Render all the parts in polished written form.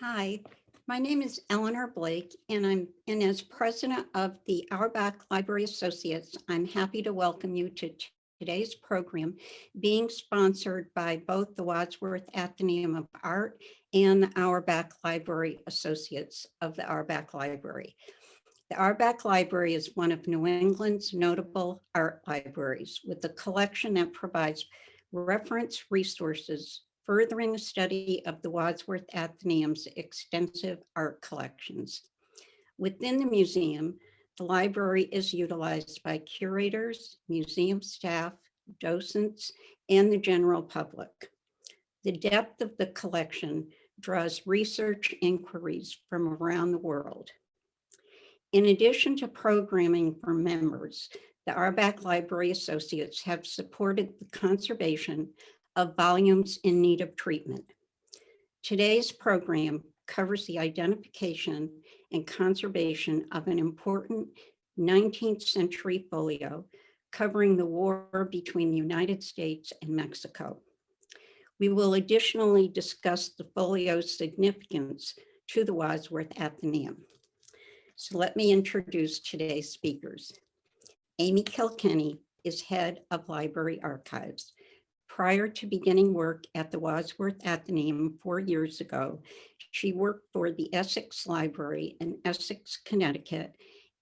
Hi, my name is Eleanor Blake, and as president of the Auerbach Library Associates, I'm happy to welcome you to today's program, being sponsored by both the Wadsworth Athenaeum of Art and the Auerbach Library Associates of the Auerbach Library. The Auerbach Library is one of New England's notable art libraries, with a collection that provides reference resources furthering the study of the Wadsworth Athenaeum's extensive art collections. Within the museum, the library is utilized by curators, museum staff, docents, and the general public. The depth of the collection draws research inquiries from around the world. In addition to programming for members, the Auerbach Library Associates have supported the conservation of volumes in need of treatment. Today's program covers the identification and conservation of an important 19th century folio covering the war between the United States and Mexico. We will additionally discuss the folio's significance to the Wadsworth Athenaeum. So let me introduce today's speakers. Amy Kilkenny is head of library archives. Prior to beginning work at the Wadsworth Athenaeum 4 years ago, she worked for the Essex Library in Essex, Connecticut,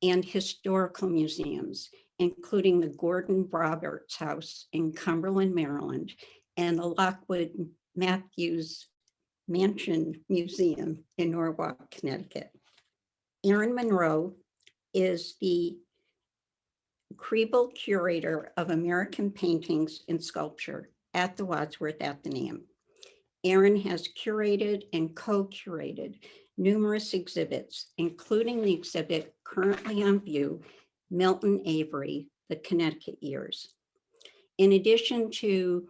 and historical museums, including the Gordon Roberts House in Cumberland, Maryland, and the Lockwood Matthews Mansion Museum in Norwalk, Connecticut. Erin Monroe is the Kriebel Curator of American Paintings and Sculpture at the Wadsworth Athenaeum. Erin has curated and co-curated numerous exhibits, including the exhibit currently on view, Milton Avery, The Connecticut Years. In addition to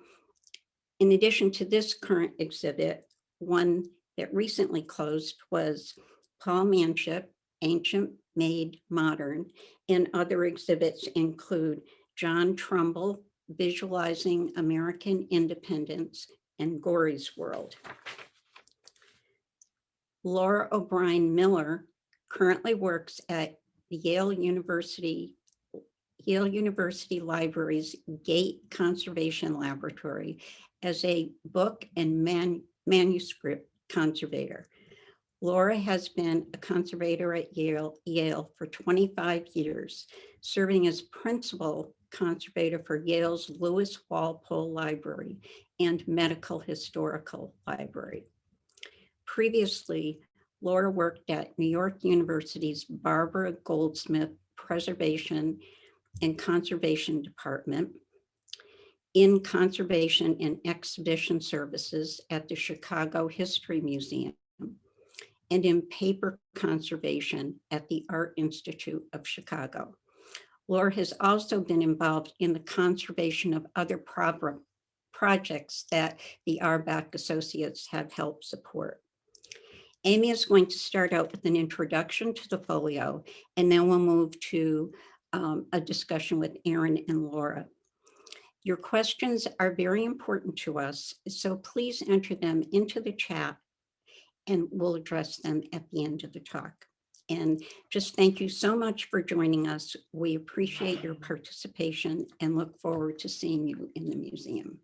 this current exhibit, one that recently closed was Paul Manship, Ancient Made Modern, and other exhibits include John Trumbull, Visualizing American Independence, and Gory's World. Laura O'Brien Miller currently works at the Yale University Library's Gate Conservation Laboratory as a book and manuscript conservator. Laura has been a conservator at Yale for 25 years, serving as principal conservator for Yale's Lewis Walpole Library and Medical Historical Library. Previously, Laura worked at New York University's Barbara Goldsmith Preservation and Conservation Department, in Conservation and Exhibition Services at the Chicago History Museum, and in paper conservation at the Art Institute of Chicago. Laura has also been involved in the conservation of other projects that the Auerbach Associates have helped support. Amy is going to start out with an introduction to the folio, and then we'll move to a discussion with Erin and Laura. Your questions are very important to us, so please enter them into the chat and we'll address them at the end of the talk. And just thank you so much for joining us. We appreciate your participation and look forward to seeing you in the museum.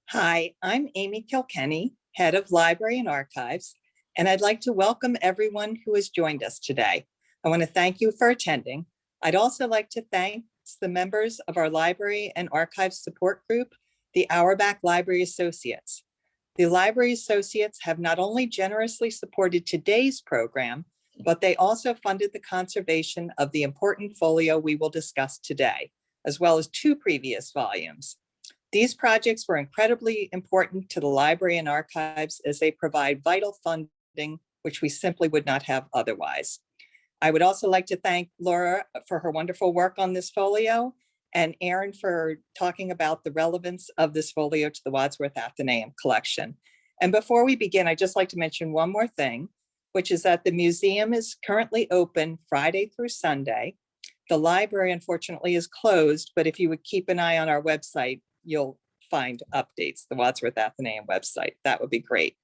Hi, I'm Amy Kilkenny, head of Library and Archives, and I'd like to welcome everyone who has joined us today. I want to thank you for attending. I'd also like to thank the members of our Library and Archives support group, the Auerbach Library Associates. The Library Associates have not only generously supported today's program, but they also funded the conservation of the important folio we will discuss today, as well as 2 previous volumes. These projects were incredibly important to the Library and Archives as they provide vital funding, which we simply would not have otherwise. I would also like to thank Laura for her wonderful work on this folio, and Erin for talking about the relevance of this folio to the Wadsworth Athenaeum collection. And before we begin, I'd just like to mention one more thing, which is that the museum is currently open Friday through Sunday. The library, unfortunately, is closed, but if you would keep an eye on our website, you'll find updates, the Wadsworth Athenaeum website. That would be great.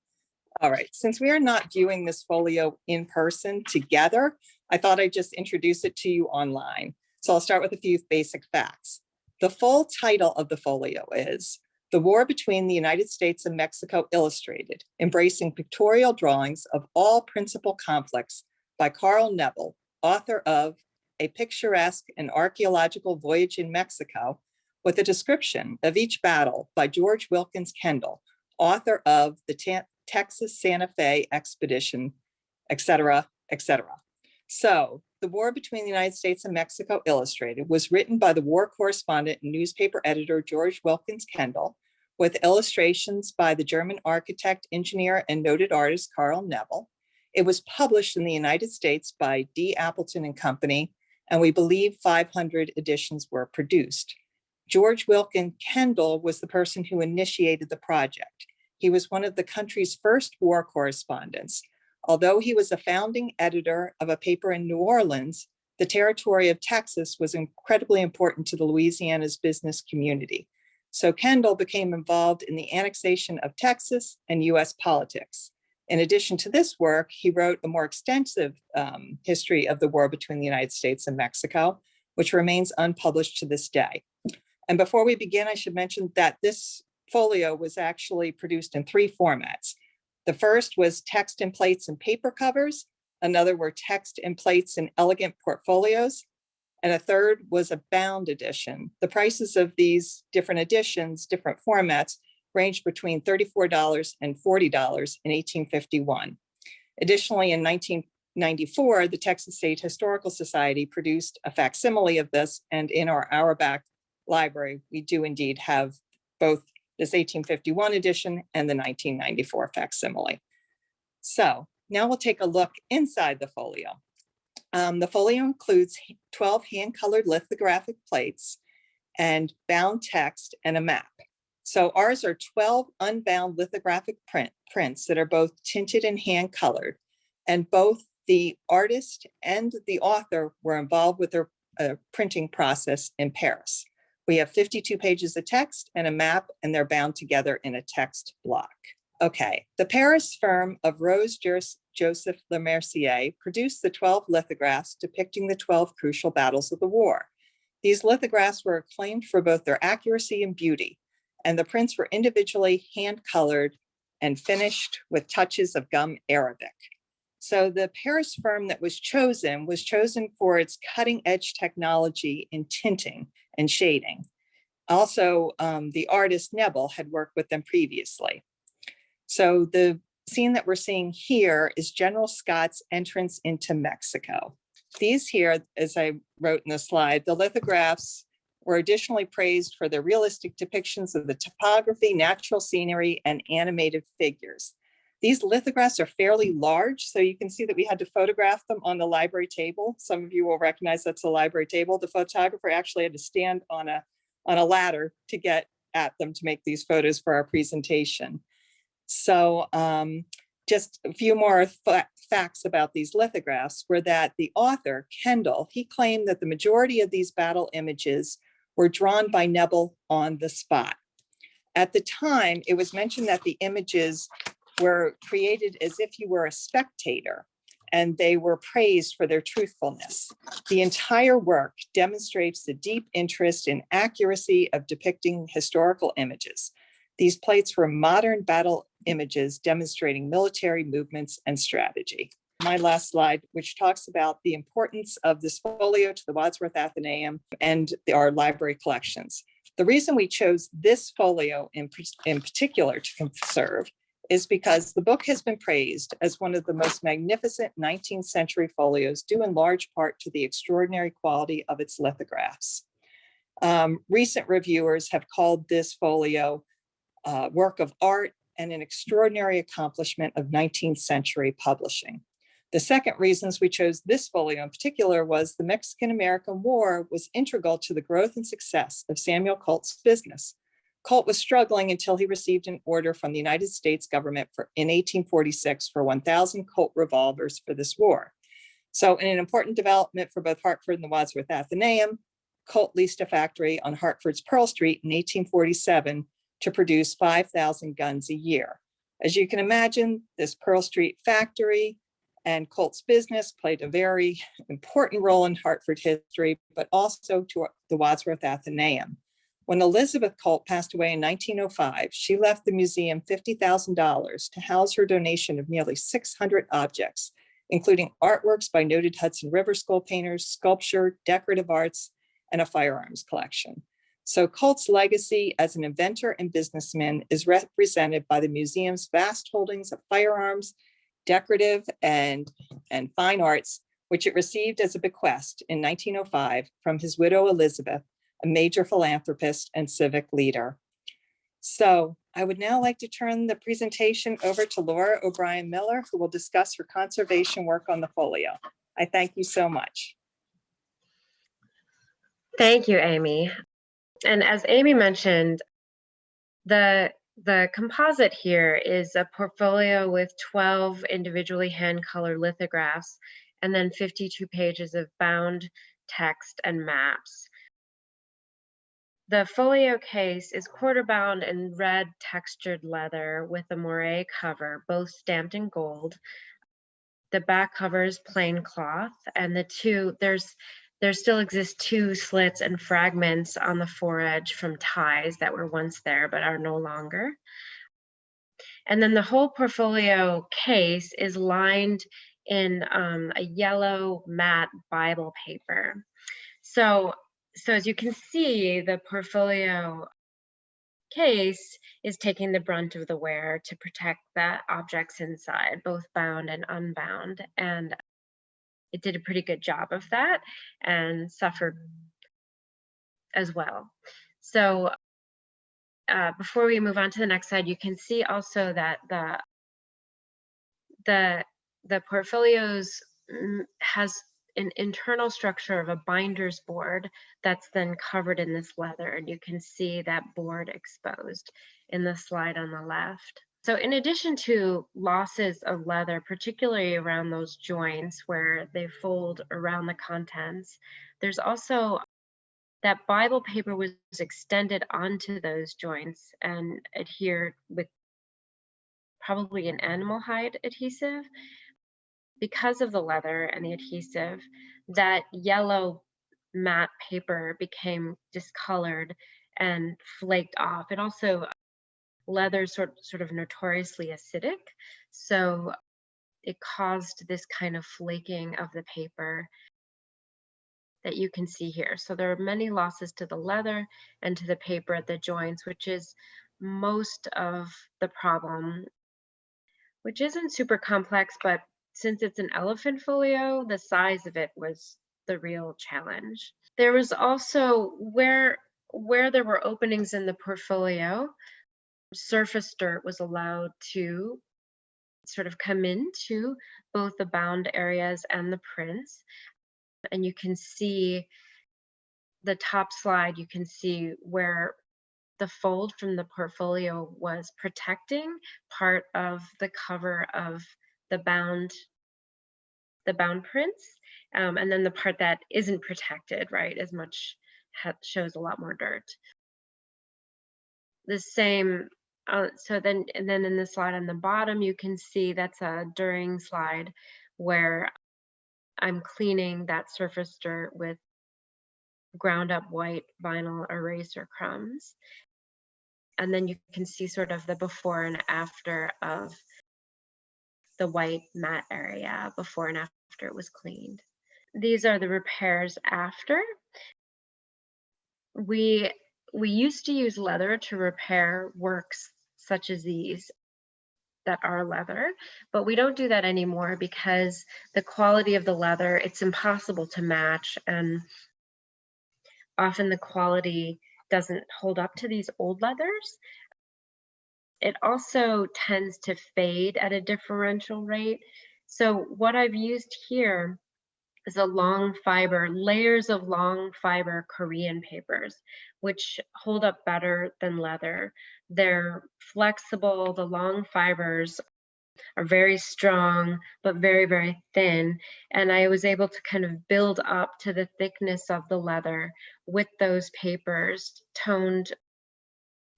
All right, since we are not viewing this folio in person together, I thought I'd just introduce it to you online. So I'll start with a few basic facts. The full title of the folio is The War Between the United States and Mexico Illustrated, Embracing Pictorial Drawings of All Principal Conflicts by Carl Nebel, author of A Picturesque and Archaeological Voyage in Mexico, with a description of each battle by George Wilkins Kendall, author of the Texas Santa Fe Expedition, etc., etc. So The War Between the United States and Mexico Illustrated was written by the war correspondent and newspaper editor George Wilkins Kendall, with illustrations by the German architect, engineer, and noted artist Carl Nebel. It was published in the United States by D. Appleton and Company, and we believe 500 editions were produced. George Wilkins Kendall was the person who initiated the project. He was one of the country's first war correspondents. Although he was a founding editor of a paper in New Orleans, the territory of Texas was incredibly important to the Louisiana's business community. So Kendall became involved in the annexation of Texas and US politics. In addition to this work, he wrote a more extensive history of the war between the United States and Mexico, which remains unpublished to this day. And before we begin, I should mention that this folio was actually produced in 3 formats. The first was text and plates and paper covers. Another were text and plates and elegant portfolios. And a third was a bound edition. The prices of these different editions, different formats, ranged between $34 and $40 in 1851. Additionally, in 1994, the Texas State Historical Society produced a facsimile of this, and in our Auerbach library, we do indeed have both this 1851 edition and the 1994 facsimile. So now we'll take a look inside the folio. The folio includes 12 hand-colored lithographic plates and bound text and a map. So ours are 12 unbound lithographic prints that are both tinted and hand-colored, and both the artist and the author were involved with their printing process in Paris. We have 52 pages of text and a map, and they're bound together in a text block. Okay, the Paris firm of Rose Joseph Lemercier produced the 12 lithographs depicting the 12 crucial battles of the war. These lithographs were acclaimed for both their accuracy and beauty, and the prints were individually hand-colored and finished with touches of gum arabic. So the Paris firm that was chosen for its cutting-edge technology in tinting and shading. Also, the artist Nebel had worked with them previously. So the scene that we're seeing here is General Scott's entrance into Mexico. These here, as I wrote in the slide, the lithographs were additionally praised for their realistic depictions of the topography, natural scenery, and animated figures. These lithographs are fairly large, so you can see that we had to photograph them on the library table. Some of you will recognize that's a library table. The photographer actually had to stand on a ladder to get at them to make these photos for our presentation. So just a few more facts about these lithographs were that the author, Kendall, he claimed that the majority of these battle images were drawn by Nebel on the spot. At the time, it was mentioned that the images were created as if you were a spectator, and they were praised for their truthfulness. The entire work demonstrates the deep interest and accuracy of depicting historical images. These plates were modern battle images demonstrating military movements and strategy. My last slide, which talks about the importance of this folio to the Wadsworth Athenaeum and our library collections. The reason we chose this folio in particular to conserve is because the book has been praised as one of the most magnificent 19th century folios, due in large part to the extraordinary quality of its lithographs. Recent reviewers have called this folio a work of art and an extraordinary accomplishment of 19th century publishing. The second reasons we chose this folio in particular was the Mexican-American War was integral to the growth and success of Samuel Colt's business. Colt was struggling until he received an order from the United States government in 1846 for 1,000 Colt revolvers for this war. So in an important development for both Hartford and the Wadsworth Athenaeum, Colt leased a factory on Hartford's Pearl Street in 1847 to produce 5,000 guns a year. As you can imagine, this Pearl Street factory and Colt's business played a very important role in Hartford history, but also to the Wadsworth Athenaeum. When Elizabeth Colt passed away in 1905, she left the museum $50,000 to house her donation of nearly 600 objects, including artworks by noted Hudson River School painters, sculpture, decorative arts, and a firearms collection. So Colt's legacy as an inventor and businessman is represented by the museum's vast holdings of firearms, decorative and fine arts, which it received as a bequest in 1905 from his widow Elizabeth, a major philanthropist and civic leader. So I would now like to turn the presentation over to Laura O'Brien Miller, who will discuss her conservation work on the folio. I thank you so much. Thank you, Amy. And as Amy mentioned, the composite here is a portfolio with 12 individually hand-colored lithographs and then 52 pages of bound text and maps. The folio case is quarter bound in red textured leather with a moire cover, both stamped in gold. The back cover is plain cloth, and there still exist 2 slits and fragments on the foredge from ties that were once there but are no longer. And then the whole portfolio case is lined in a yellow matte Bible paper. So as you can see, the portfolio case is taking the brunt of the wear to protect the objects inside, both bound and unbound. And it did a pretty good job of that and suffered as well. So before we move on to the next slide, you can see also that the portfolios has an internal structure of a binder's board that's then covered in this leather, and you can see that board exposed in the slide on the left. So in addition to losses of leather, particularly around those joints where they fold around the contents, there's also that Bible paper was extended onto those joints and adhered with probably an animal hide adhesive. Because of the leather and the adhesive, that yellow matte paper became discolored and flaked off. And also, leather is sort of notoriously acidic, so it caused this kind of flaking of the paper that you can see here. So there are many losses to the leather and to the paper at the joints, which is most of the problem, which isn't super complex, but since it's an elephant folio, the size of it was the real challenge. There was also where there were openings in the portfolio, surface dirt was allowed to sort of come into both the bound areas and the prints. And you can see the top slide, you can see where the fold from the portfolio was protecting part of the cover of the bound prints, and then the part that isn't protected, right, as much shows a lot more dirt. The same, so then in the slide on the bottom, you can see that's a during slide where I'm cleaning that surface dirt with ground up white vinyl eraser crumbs. And then you can see sort of the before and after of the white matte area before and after it was cleaned. These are the repairs after. We used to use leather to repair works such as these that are leather, but we don't do that anymore because the quality of the leather, it's impossible to match, and often the quality doesn't hold up to these old leathers. It also tends to fade at a differential rate. So what I've used here is a long fiber, layers of long fiber Korean papers, which hold up better than leather. They're flexible, the long fibers are very strong, but very, very thin. And I was able to kind of build up to the thickness of the leather with those papers, toned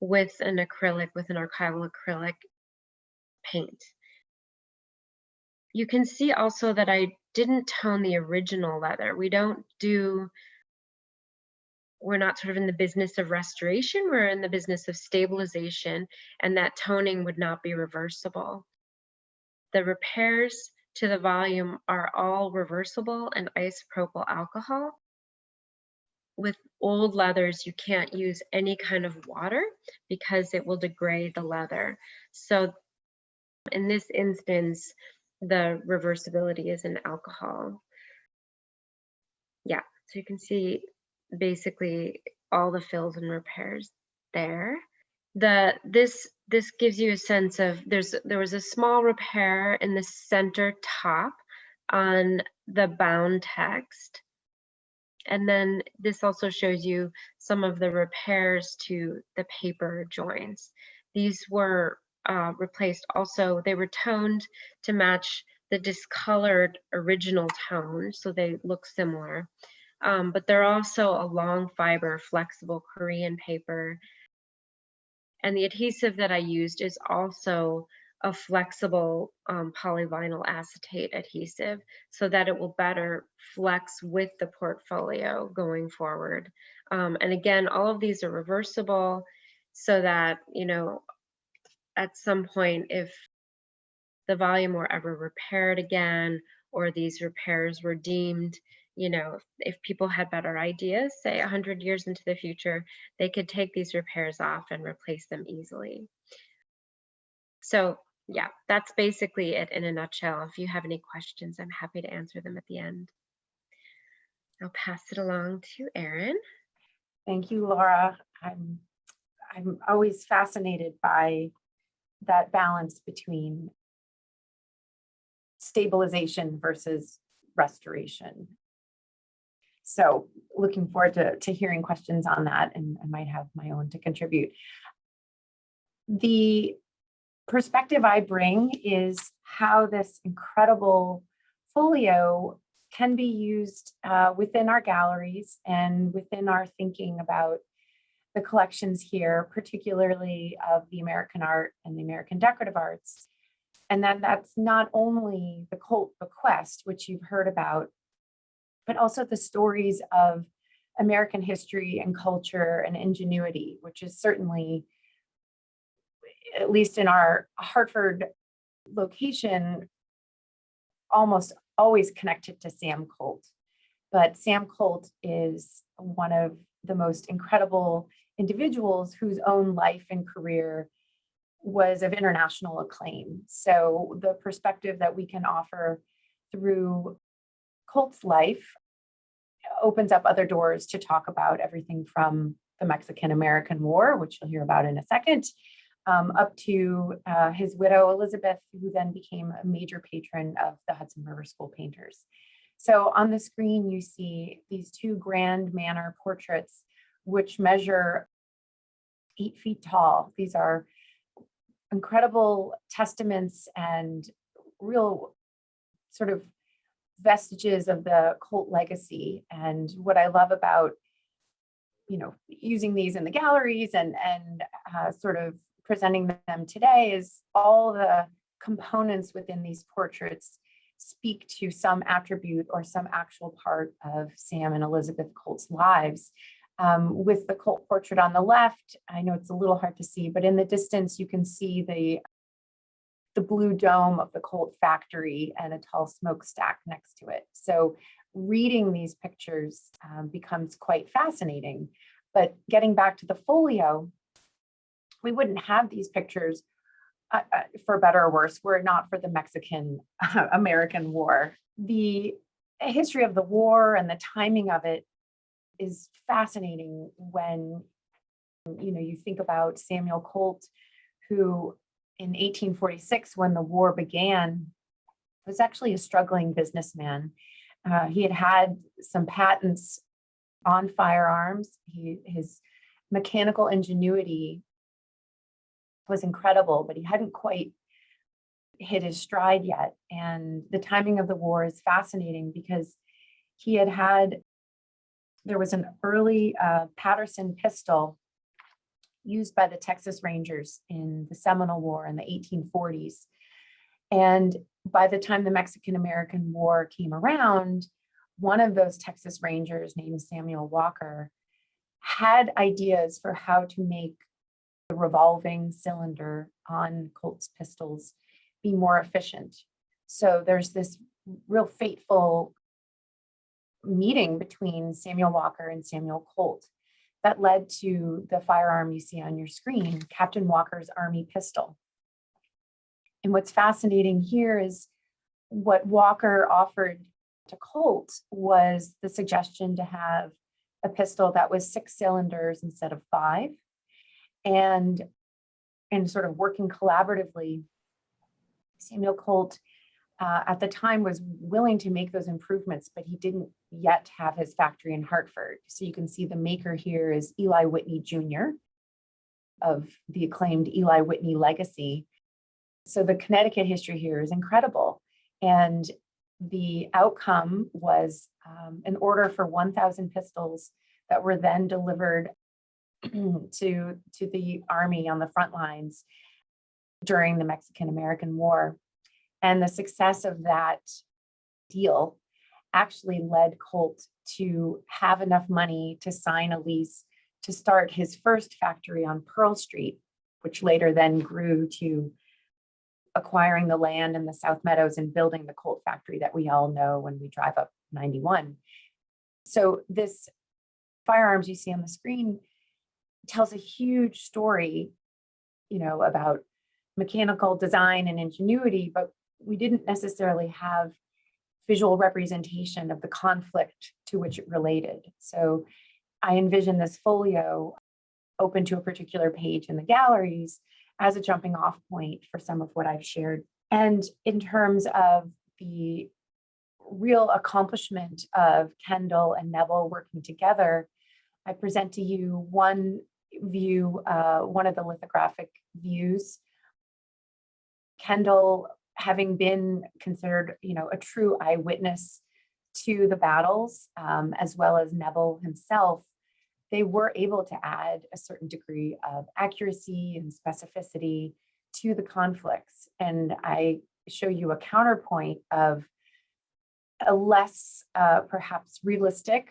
with an acrylic, with an archival acrylic paint. You can see also that I didn't tone the original leather. We're not sort of in the business of restoration, we're in the business of stabilization, and that toning would not be reversible. The repairs to the volume are all reversible in isopropyl alcohol. With old leathers, you can't use any kind of water because it will degrade the leather. So in this instance, the reversibility is in alcohol. Yeah, so you can see basically all the fills and repairs there. This gives you a sense of there was a small repair in the center top on the bound text. And then this also shows you some of the repairs to the paper joints. These were replaced also, they were toned to match the discolored original tone, so they look similar. But they're also a long fiber, flexible Korean paper. And the adhesive that I used is also a flexible polyvinyl acetate adhesive so that it will better flex with the portfolio going forward. And again, all of these are reversible so that, you know, at some point, if the volume were ever repaired again, or these repairs were deemed, you know, if people had better ideas, say 100 years into the future, they could take these repairs off and replace them easily. So yeah, that's basically it in a nutshell. If you have any questions, I'm happy to answer them at the end. I'll pass it along to Erin. Thank you, Laura. I'm always fascinated by that balance between stabilization versus restoration. So looking forward to hearing questions on that, and I might have my own to contribute. The perspective I bring is how this incredible folio can be used within our galleries and within our thinking about the collections here, particularly of the American art and the American decorative arts. And then that's not only the Colt bequest, which you've heard about, but also the stories of American history and culture and ingenuity, which is certainly, at least in our Hartford location, almost always connected to Sam Colt. But Sam Colt is one of the most incredible individuals whose own life and career was of international acclaim. So the perspective that we can offer through Colt's life opens up other doors to talk about everything from the Mexican-American War, which you'll hear about in a second, up to his widow, Elizabeth, who then became a major patron of the Hudson River School painters. So on the screen, you see these two grand manner portraits, which measure 8 feet tall. These are incredible testaments and real sort of vestiges of the Colt legacy. And what I love about, you know, using these in the galleries and sort of presenting them today is all the components within these portraits speak to some attribute or some actual part of Sam and Elizabeth Colt's lives. With the Colt portrait on the left, I know it's a little hard to see, but in the distance you can see the blue dome of the Colt factory and a tall smokestack next to it. So reading these pictures becomes quite fascinating. But getting back to the folio, we wouldn't have these pictures, for better or worse, were it not for the Mexican-American War. The history of the war and the timing of it is fascinating when, you know, you think about Samuel Colt, who in 1846, when the war began, was actually a struggling businessman. He had had some patents on firearms. His mechanical ingenuity was incredible, but he hadn't quite hit his stride yet. And the timing of the war is fascinating because there was an early Patterson pistol used by the Texas Rangers in the Seminole War in the 1840s. And by the time the Mexican-American War came around, one of those Texas Rangers named Samuel Walker had ideas for how to make the revolving cylinder on Colt's pistols be more efficient. So there's this real fateful meeting between Samuel Walker and Samuel Colt that led to the firearm you see on your screen, Captain Walker's Army pistol. And what's fascinating here is what Walker offered to Colt was the suggestion to have a pistol that was 6 cylinders instead of 5, and sort of working collaboratively. Samuel Colt at the time was willing to make those improvements, but he didn't yet have his factory in Hartford. So you can see the maker here is Eli Whitney Jr. of the acclaimed Eli Whitney legacy. So the Connecticut history here is incredible. And the outcome was an order for 1,000 pistols that were then delivered to the Army on the front lines during the Mexican-American War. And the success of that deal actually led Colt to have enough money to sign a lease to start his first factory on Pearl Street, which later then grew to acquiring the land in the South Meadows and building the Colt factory that we all know when we drive up 91. So this firearms you see on the screen tells a huge story, about mechanical design and ingenuity, but we didn't necessarily have visual representation of the conflict to which it related. So I envision this folio open to a particular page in the galleries as a jumping off point for some of what I've shared. And in terms of the real accomplishment of Kendall and Neville working together, I present to you one view, one of the lithographic views. Kendall, having been considered, a true eyewitness to the battles, as well as Neville himself, they were able to add a certain degree of accuracy and specificity to the conflicts. And I show you a counterpoint of a less perhaps realistic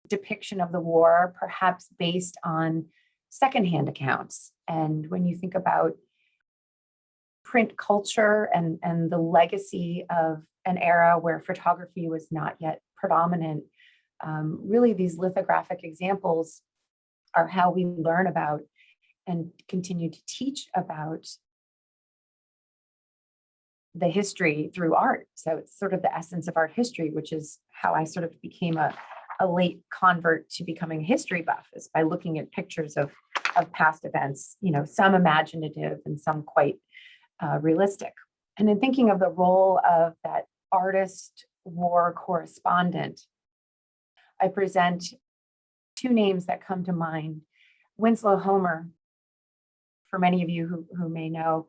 depiction of the war, perhaps based on secondhand accounts. And when you think about print culture and the legacy of an era where photography was not yet predominant, really these lithographic examples are how we learn about and continue to teach about the history through art. So it's sort of the essence of art history, which is how I sort of became a late convert to becoming a history buff, is by looking at pictures of past events, some imaginative and some quite realistic. And in thinking of the role of that artist war correspondent, I present 2 names that come to mind. Winslow Homer, for many of you who may know,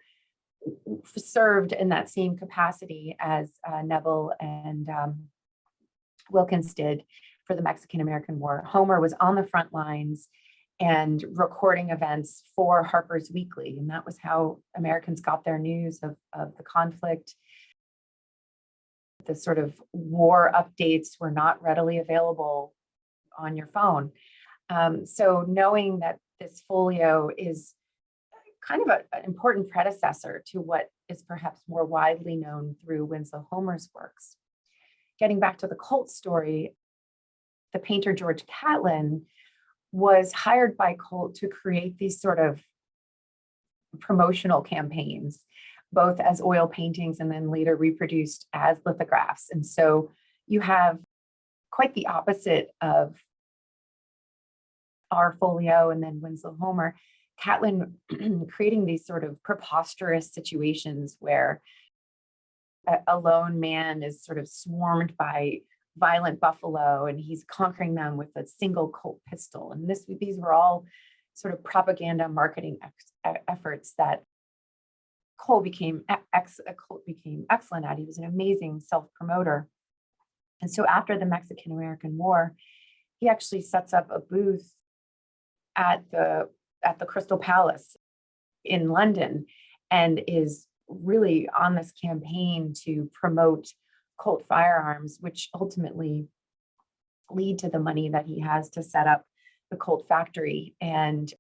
served in that same capacity as Neville and Wilkins did for the Mexican-American War. Homer was on the front lines and recording events for Harper's Weekly. And that was how Americans got their news of the conflict. The sort of war updates were not readily available on your phone. So knowing that this folio is kind of an important predecessor to what is perhaps more widely known through Winslow Homer's works. Getting back to the Colt story, the painter George Catlin was hired by Colt to create these sort of promotional campaigns, both as oil paintings and then later reproduced as lithographs. And so you have quite the opposite of our folio and then Winslow Homer. Catlin creating these sort of preposterous situations where a lone man is sort of swarmed by violent buffalo and he's conquering them with a single Colt pistol. And these were all sort of propaganda marketing efforts that Colt became excellent at. He was an amazing self-promoter. And so after the Mexican-American War, he actually sets up a booth at the at the Crystal Palace in London and is really on this campaign to promote Colt firearms, which ultimately lead to the money that he has to set up the Colt factory. And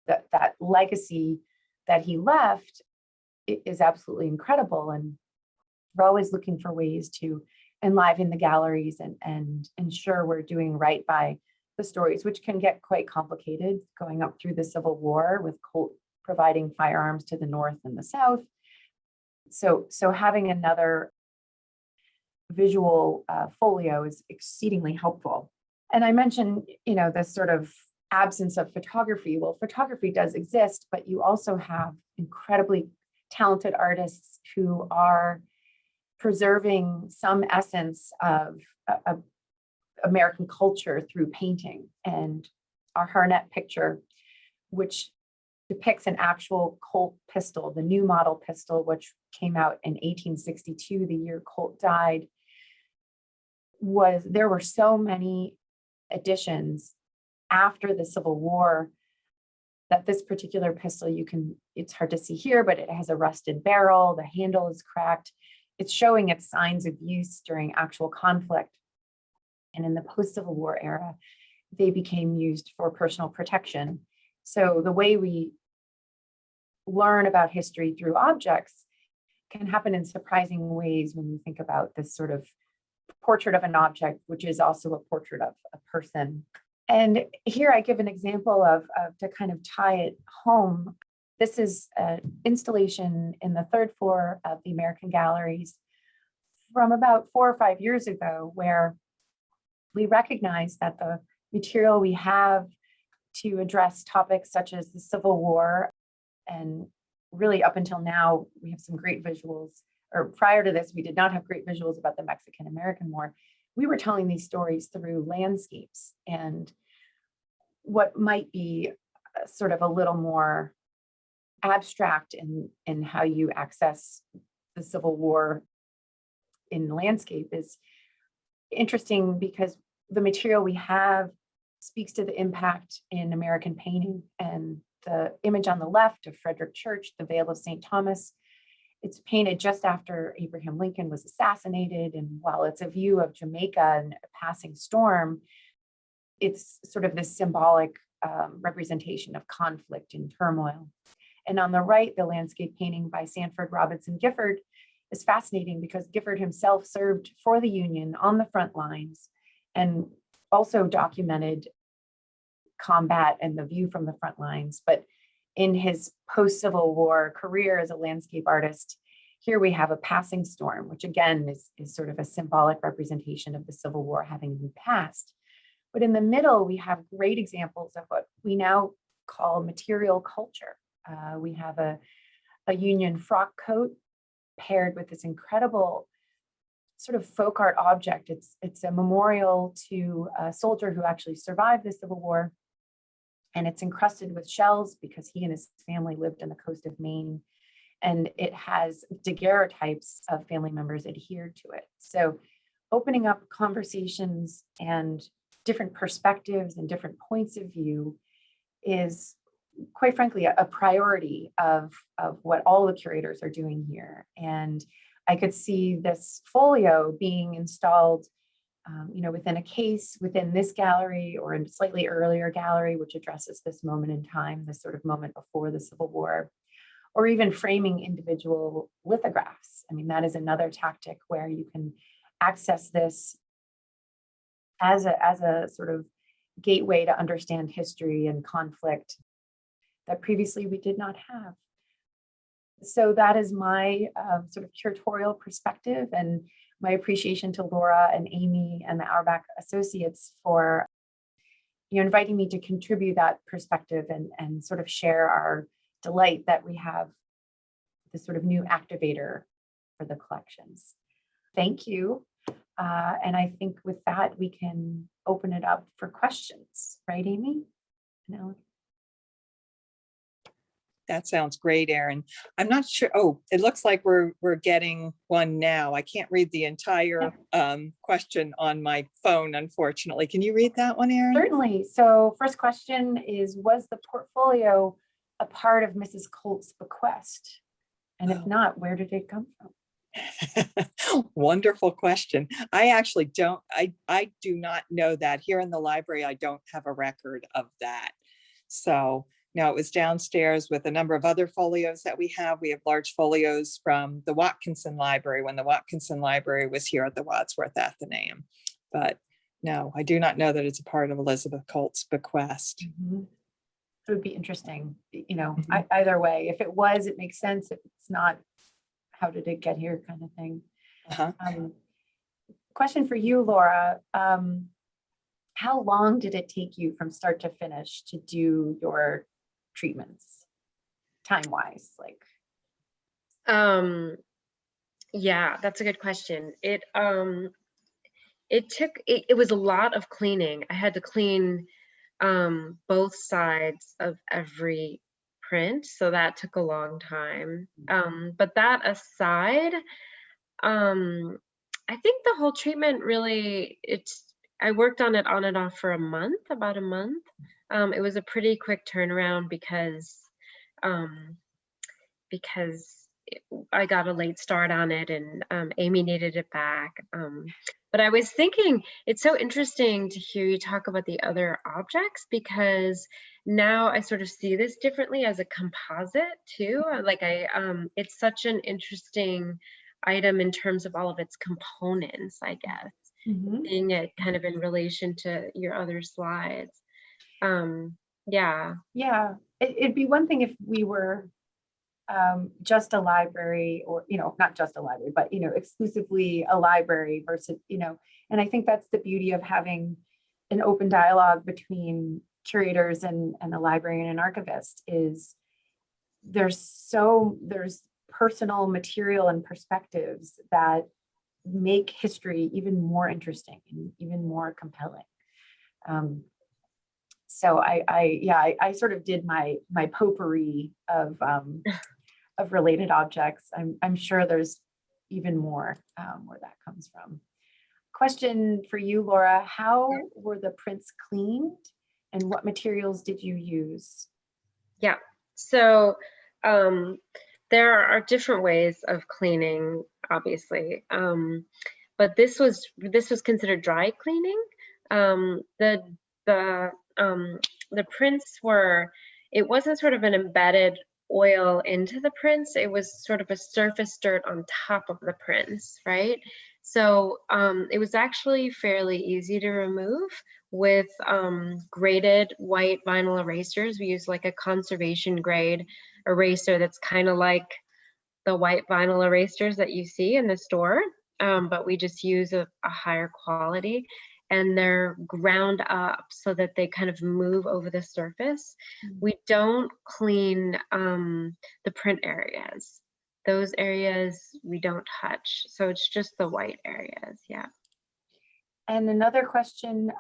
that legacy that he left is absolutely incredible. And we're always looking for ways to enliven the galleries and ensure we're doing right by the stories, which can get quite complicated going up through the Civil War with Colt providing firearms to the North and the South. So having another visual folio is exceedingly helpful. And I mentioned, this sort of absence of photography. Well, photography does exist, but you also have incredibly talented artists who are preserving some essence of American culture through painting. And our Harnett picture, which depicts an actual Colt pistol, the new model pistol, which came out in 1862, the year Colt died, there were so many additions after the Civil War that this particular pistol, it's hard to see here, but it has a rusted barrel, the handle is cracked. It's showing its signs of use during actual conflict. And in the post-Civil War era, they became used for personal protection. So the way we learn about history through objects can happen in surprising ways when you think about this sort of portrait of an object, which is also a portrait of a person. And here I give an example of to kind of tie it home. This is an installation in the third floor of the American Galleries from about 4 or 5 years ago, where we recognize that the material we have to address topics such as the Civil War, and really up until now, we have some great visuals, or prior to this, we did not have great visuals about the Mexican-American War. We were telling these stories through landscapes and what might be sort of a little more abstract in how you access the Civil War in landscape is interesting because the material we have speaks to the impact in American painting. And the image on the left of Frederick Church, the Vale of St. Thomas, it's painted just after Abraham Lincoln was assassinated. And while it's a view of Jamaica and a passing storm, it's sort of this symbolic representation of conflict and turmoil. And on the right, the landscape painting by Sanford Robinson Gifford is fascinating because Gifford himself served for the Union on the front lines and also documented combat and the view from the front lines. But in his post-Civil War career as a landscape artist, here we have a passing storm, which again is sort of a symbolic representation of the Civil War having been passed. But in the middle, we have great examples of what we now call material culture. We have a Union frock coat paired with this incredible sort of folk art object. It's a memorial to a soldier who actually survived the Civil War. And it's encrusted with shells because he and his family lived on the coast of Maine. And it has daguerreotypes of family members adhered to it. So opening up conversations and different perspectives and different points of view is, quite frankly, a priority of what all the curators are doing here. And I could see this folio being installed within a case within this gallery or in a slightly earlier gallery, which addresses this moment in time, this sort of moment before the Civil War, or even framing individual lithographs. I mean, that is another tactic where you can access this as a sort of gateway to understand history and conflict that previously we did not have. So that is my sort of curatorial perspective and my appreciation to Laura and Amy and the Auerbach Associates for inviting me to contribute that perspective and sort of share our delight that we have this sort of new activator for the collections. Thank you. And I think with that, we can open it up for questions, right, Amy? No. That sounds great, Erin. I'm not sure. Oh, it looks like we're getting one now. I can't read the entire question on my phone, unfortunately. Can you read that one, Erin? Certainly. So first question is, was the portfolio a part of Mrs. Colt's bequest? And if not, where did it come from? Wonderful question. I actually don't, I do not know that. Here in the library, I don't have a record of that. So no, it was downstairs with a number of other folios that we have. We have large folios from the Watkinson Library when the Watkinson Library was here at the Wadsworth Athenaeum. But no, I do not know that it's a part of Elizabeth Colt's bequest. Mm-hmm. It would be interesting, you know, either way. If it was, it makes sense. If it's not, how did it get here kind of thing. Question for you, Laura. How long did it take you from start to finish to do your treatments, time-wise? Like, yeah, that's a good question. It was a lot of cleaning. I had to clean both sides of every print, so that took a long time. But that aside, I think the whole treatment really, I worked on it on and off for about a month. It was a pretty quick turnaround because I got a late start on it, and Amy needed it back. But I was thinking, it's so interesting to hear you talk about the other objects, because now I sort of see this differently as a composite too. Like it's such an interesting item in terms of all of its components, I guess, seeing it kind of in relation to your other slides. Yeah. It'd be one thing if we were just a library, or, you know, not just a library, but, you know, exclusively a library versus, you know, and I think that's the beauty of having an open dialogue between curators and a librarian and archivist, is there's personal material and perspectives that make history even more interesting and even more compelling. So I sort of did my potpourri of related objects. I'm sure there's even more where that comes from. Question for you, Laura: how were the prints cleaned, and what materials did you use? Yeah, so there are different ways of cleaning, obviously, but this was considered dry cleaning. The prints were, it wasn't sort of an embedded oil into the prints, it was sort of a surface dirt on top of the prints, right? So it was actually fairly easy to remove with graded white vinyl erasers. We use like a conservation grade eraser that's kind of like the white vinyl erasers that you see in the store, but we just use a higher quality, and they're ground up so that they kind of move over the surface. We don't clean the print areas. Those areas we don't touch. So it's just the white areas, yeah. And another question,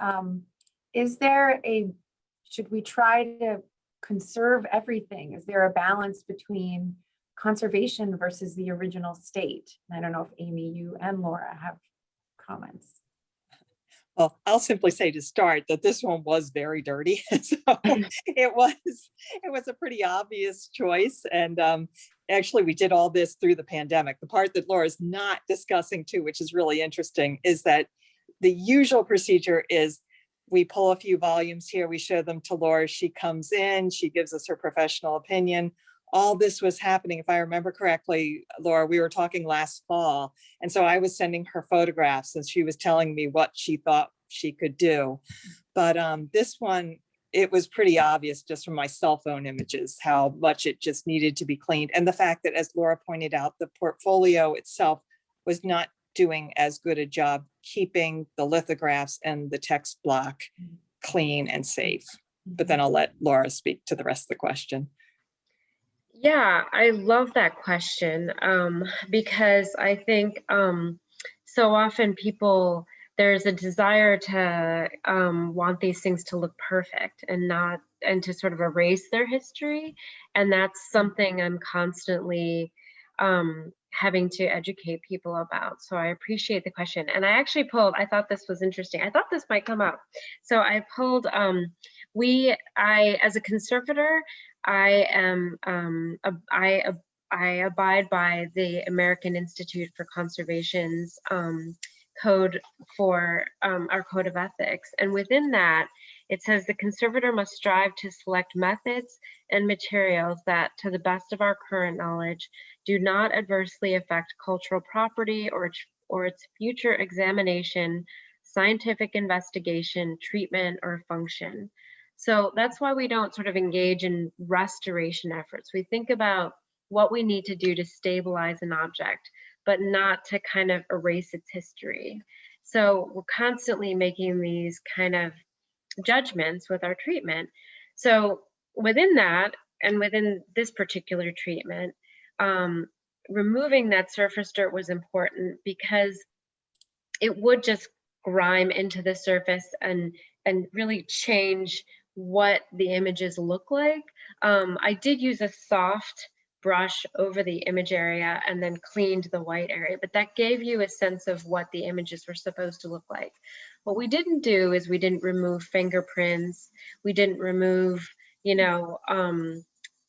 should we try to conserve everything? Is there a balance between conservation versus the original state? I don't know if Amy, you and Laura have comments. Well, I'll simply say to start that this one was very dirty. So it was a pretty obvious choice. And actually, we did all this through the pandemic. The part that Laura's not discussing too, which is really interesting, is that the usual procedure is we pull a few volumes here, we show them to Laura, she comes in, she gives us her professional opinion. All this was happening, if I remember correctly, Laura, we were talking last fall. And so I was sending her photographs and she was telling me what she thought she could do. But this one, it was pretty obvious just from my cell phone images, how much it just needed to be cleaned. And the fact that, as Laura pointed out, the portfolio itself was not doing as good a job keeping the lithographs and the text block clean and safe. But then I'll let Laura speak to the rest of the question. Yeah, I love that question, because I think so often there's a desire to want these things to look perfect and not to sort of erase their history. And that's something I'm constantly having to educate people about. So I appreciate the question. And I actually pulled, I thought this was interesting. I thought this might come up. So I pulled, as a conservator, I am, I abide by the American Institute for Conservation's code for our code of ethics. And within that, it says the conservator must strive to select methods and materials that, to the best of our current knowledge, do not adversely affect cultural property or its future examination, scientific investigation, treatment, or function. So that's why we don't sort of engage in restoration efforts. We think about what we need to do to stabilize an object, but not to kind of erase its history. So we're constantly making these kind of judgments with our treatment. So within that, and within this particular treatment, removing that surface dirt was important because it would just grime into the surface and really change what the images look like. I did use a soft brush over the image area and then cleaned the white area, but that gave you a sense of what the images were supposed to look like. What we didn't do is we didn't remove fingerprints. We didn't remove, you know,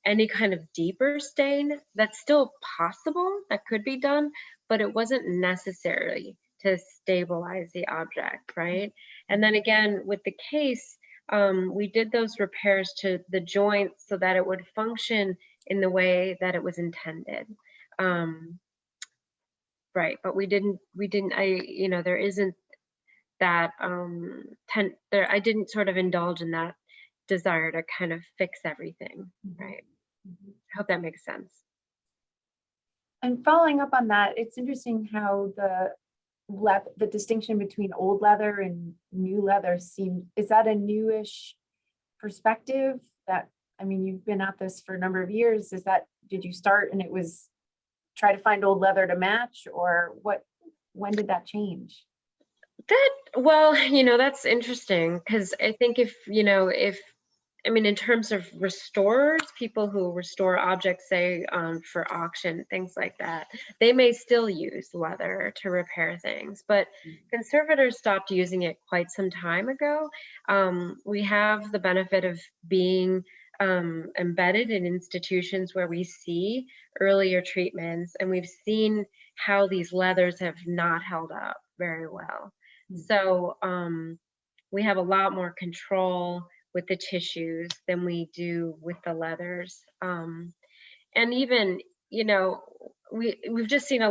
any kind of deeper stain. That's still possible, that could be done, but it wasn't necessary to stabilize the object, right? And then again, with the case, we did those repairs to the joints so that it would function in the way that it was intended. Right, but there isn't that, I didn't sort of indulge in that desire to kind of fix everything, right? I hope that makes sense. And following up on that, it's interesting how the distinction between old leather and new leather is that a newish perspective that, I mean, you've been at this for a number of years. Did you start and it was try to find old leather to match, or when did that change? Well, that's interesting because I think in terms of restorers, people who restore objects, say for auction, things like that, they may still use leather to repair things, but conservators stopped using it quite some time ago. We have the benefit of being embedded in institutions where we see earlier treatments, and we've seen how these leathers have not held up very well. So we have a lot more control with the tissues than we do with the leathers. And even, we've just seen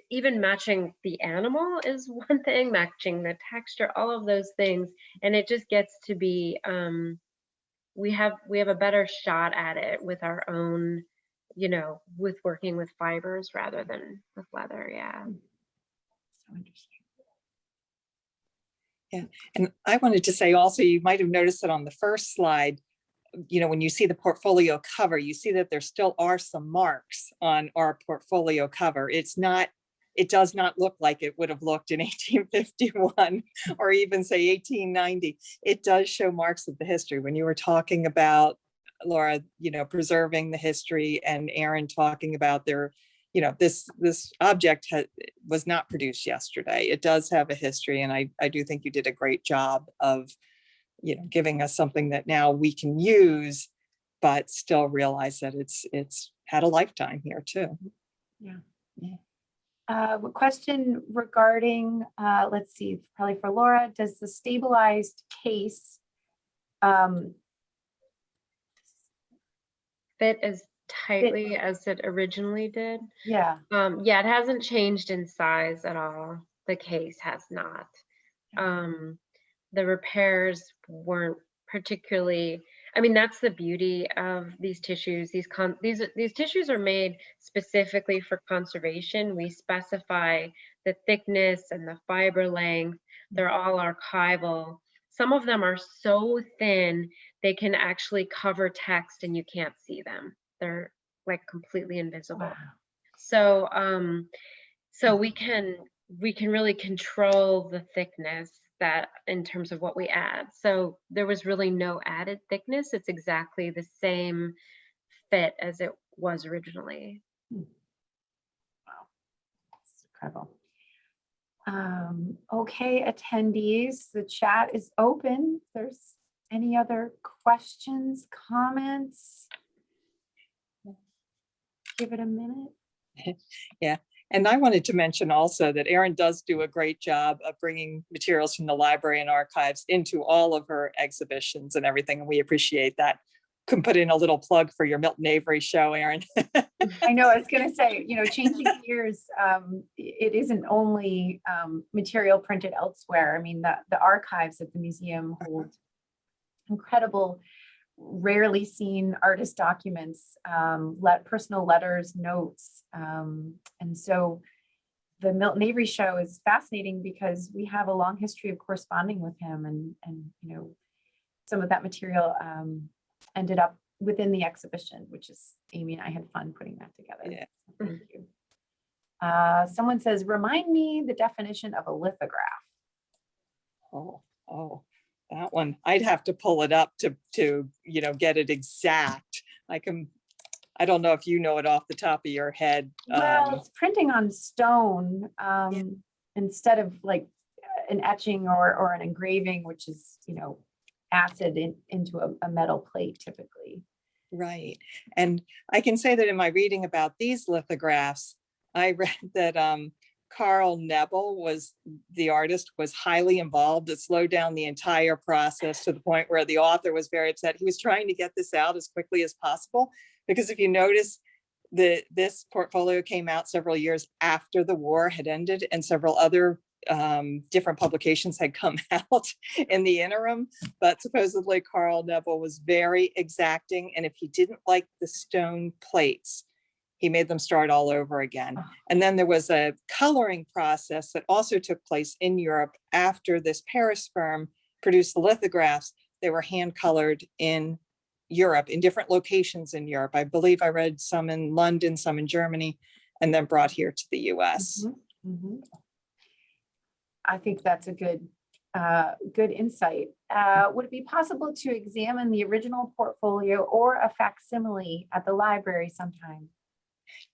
even matching the animal is one thing, matching the texture, all of those things. And it just gets to be, we have a better shot at it with our own, with working with fibers rather than with leather. Yeah. So interesting. Yeah, and I wanted to say also, you might have noticed that on the first slide, when you see the portfolio cover, you see that there still are some marks on our portfolio cover. It does not look like it would have looked in 1851 or even say 1890. It does show marks of the history. When you were talking about, Laura, preserving the history, and Aaron talking about this object was not produced yesterday. It does have a history, and I do think you did a great job of giving us something that now we can use, but still realize that it's had a lifetime here too. Yeah. Question regarding, let's see, probably for Laura, does the stabilized case fit as tightly as it originally did? Yeah. Yeah, it hasn't changed in size at all. The case has not. The repairs weren't particularly, that's the beauty of these tissues. These tissues are made specifically for conservation. We specify the thickness and the fiber length. They're all archival. Some of them are so thin they can actually cover text and you can't see them. They're like completely invisible. Wow. So we can really control the thickness, that in terms of what we add. So there was really no added thickness. It's exactly the same fit as it was originally. Wow, that's incredible. Okay, attendees, the chat is open. If there's any other questions, comments? Give it a minute. Yeah, and I wanted to mention also that Erin does do a great job of bringing materials from the library and archives into all of her exhibitions and everything, and we appreciate that. Can put in a little plug for your Milton Avery show, Erin. I know, I was going to say, changing gears, it isn't only material printed elsewhere. I mean, the archives at the museum hold incredible, rarely seen artist documents, personal letters, notes. And so the Milton Avery show is fascinating because we have a long history of corresponding with him, and some of that material ended up within the exhibition, which is, Amy and I had fun putting that together. Yeah. Thank you. Someone says, remind me the definition of a lithograph. Oh, that one. I'd have to pull it up to get it exact. I don't know if you know it off the top of your head. Well, it's printing on stone instead of like an etching or an engraving, which is, acid into a metal plate typically. Right. And I can say that in my reading about these lithographs, I read that Carl Nebel the artist was highly involved. It slowed down the entire process to the point where the author was very upset. He was trying to get this out as quickly as possible, because if you notice, this portfolio came out several years after the war had ended, and several other different publications had come out in the interim. But supposedly Carl Nebel was very exacting, and if he didn't like the stone plates, he made them start all over again. And then there was a coloring process that also took place in Europe after this Paris firm produced the lithographs. They were hand colored in Europe, in different locations in Europe. I believe I read some in London, some in Germany, and then brought here to the US. Mm-hmm. Mm-hmm. I think that's a good insight. Would it be possible to examine the original portfolio or a facsimile at the library sometime?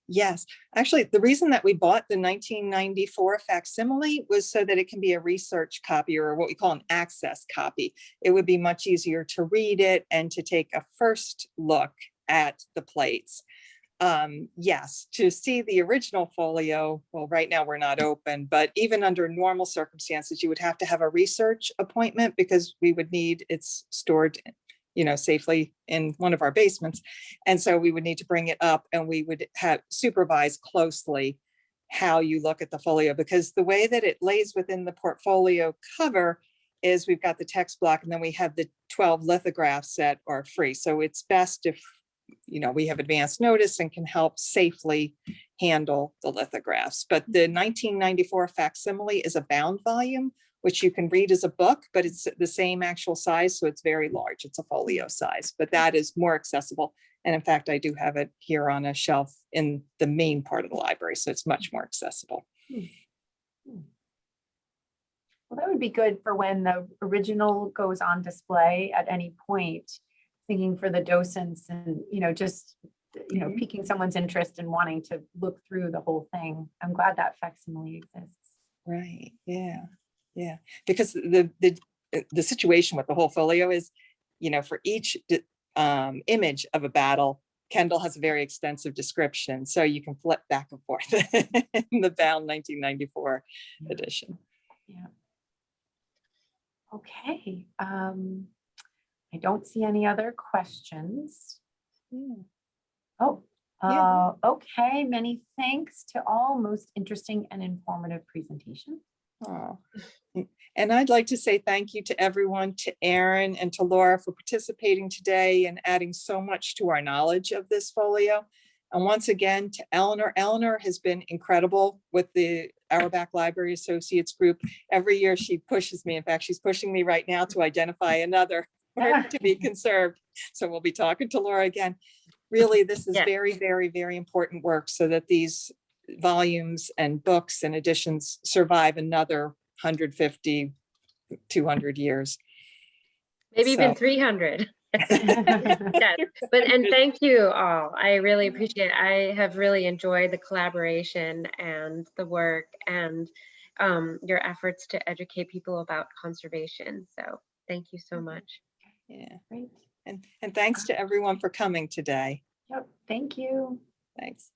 Yes, actually, the reason that we bought the 1994 facsimile was so that it can be a research copy, or what we call an access copy. It would be much easier to read it and to take a first look at the plates. Yes, to see the original folio, well, right now we're not open, but even under normal circumstances, you would have to have a research appointment, because we would need it's stored safely in one of our basements. And so we would need to bring it up, and we would have supervise closely how you look at the folio, because the way that it lays within the portfolio cover is we've got the text block, and then we have the 12 lithographs that are free. So it's best if we have advance notice and can help safely handle the lithographs. But the 1994 facsimile is a bound volume, which you can read as a book, but it's the same actual size. So it's very large. It's a folio size, but that is more accessible. And in fact, I do have it here on a shelf in the main part of the library. So it's much more accessible. Well, that would be good for when the original goes on display at any point, thinking for the docents and, piquing someone's interest and wanting to look through the whole thing. I'm glad that facsimile exists. Right. Yeah. Yeah. Because the situation with the whole folio is, for each image of a battle, Kendall has a very extensive description. So you can flip back and forth in the bound 1994 edition. Yeah. Okay. I don't see any other questions. Oh, okay. Many thanks to all. Most interesting and informative presentation. Oh. And I'd like to say thank you to everyone, to Erin and to Laura for participating today and adding so much to our knowledge of this folio. And once again, to Eleanor. Eleanor has been incredible with the Auerbach Library Associates group. Every year she pushes me. In fact, she's pushing me right now to identify another work to be conserved. So we'll be talking to Laura again. Really, this is very, very, very important work so that these volumes and books and editions survive another 150 200 years. Maybe even So- 300. Yes, and thank you all. I really appreciate it. I have really enjoyed the collaboration and the work and your efforts to educate people about conservation. So thank you so much. Yeah. Great. And thanks to everyone for coming today. Yep. Thank you. Thanks.